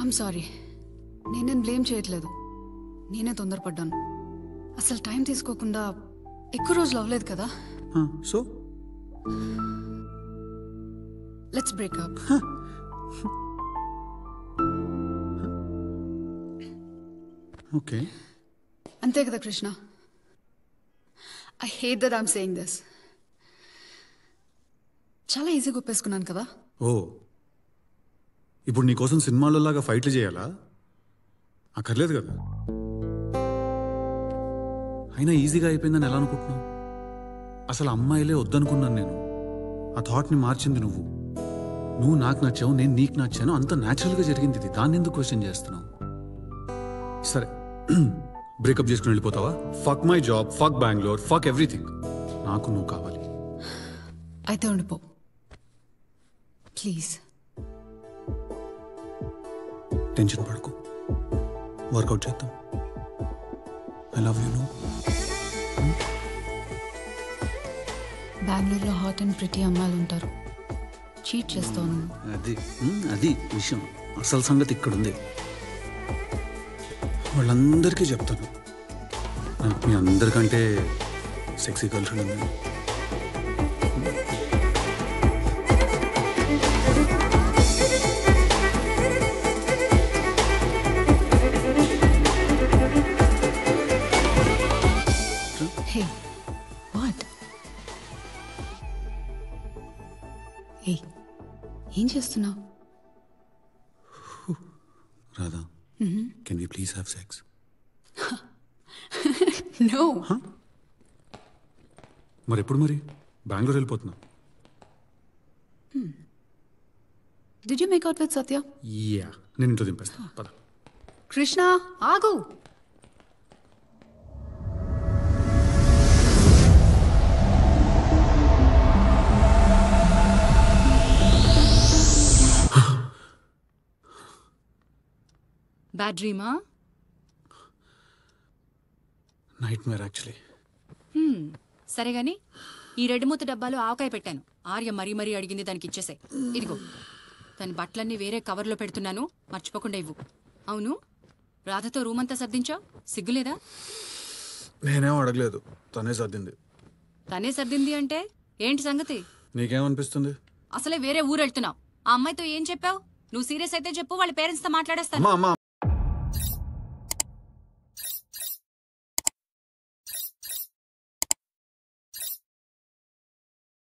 I'm sorry. నేనేం blame చేయట్లేదు. నేనే తొందరపడ్డాను. అసలు టైం తీసుకోకుండా ఎక్కువ రోజులు అవ్వలేదు కదా. So let's breakup. ఓకే. అంతే కదా Krishna. I hate that I'm saying this. చాలా ఈజీగా ఒప్పేసుకున్నాను కదా. ఓ, ఇప్పుడు నీకోసం సినిమాలో లాగా ఫైట్లు చేయాలా? అక్కర్లేదు కదా. అయినా ఈజీగా అయిపోయిందని ఎలా అనుకుంటున్నావు? అసలు అమ్మాయిలే వద్దనుకున్నాను నేను. ఆ థాట్ని మార్చింది నువ్వు. నువ్వు నాకు నచ్చావు, నేను నీకు నచ్చాను. అంత న్యాచురల్గా జరిగింది ఇది. దాన్ని ఎందుకు క్వశ్చన్ చేస్తున్నావు? సరే, బ్రేకప్ చేసుకుని వెళ్ళిపోతావా? Fuck my job, fuck Bengaluru, fuck everything. నాకు నువ్వు కావాలి. అయితే ఉండిపో ప్లీజ్. టెన్షన్ పడకు, వర్కౌట్ చేద్దాం. I love you. నువ్వు బెంగళూరులో హాట్ అండ్ ప్రిటీ అమ్మాయిలు ఉంటారు. చీట్ చేస్తావు నువ్వు. అది విషయం. అసలు సంగతి ఇక్కడుంది. వాళ్ళందరికీ చెప్తాను, నాకు మీ అందరికంటే సెక్సీ గర్ల్ ఫ్రెండ్ ఉంది. Hey what? ఏ ఏం చేస్తున్నావు? Radha, can we please have sex? No. మరి ఎప్పుడు? మరి బెంగళూరు వెళ్ళిపోతున్నా. Did you make out with Satya? Yeah, నేను ఇంట్లో దింపేస్తాను. పద. కృష్ణ ఆగు. బ్యాడ్ డ్రీమా? Nightmare actually. సరే గాని ఈ రెడ్ మూత డబ్బాలో ఆవకాయ పెట్టాను. ఆర్య మరీ మరీ అడిగింది, దానికి ఇచ్చేసే. ఇదిగో, దాని బట్టలన్నీ వేరే కవర్లో పెడుతున్నాను, మర్చిపోకుండా ఇవ్వు. అవును, రాధతో రూమ్ అంతా సర్దించావు, సిగ్గులేదా? నేనేం అడగలేదు, తనే సర్దింది. తనే సర్దింది అంటే ఏంటి సంగతి? నీకేమనిపిస్తుంది? అసలే వేరే ఊరు వెళ్తున్నావు. ఆ అమ్మాయితో ఏం చెప్పావు? నువ్వు సీరియస్ అయితే చెప్పు, వాళ్ళ పేరెంట్స్తో మాట్లాడేస్తాను. అమ్మా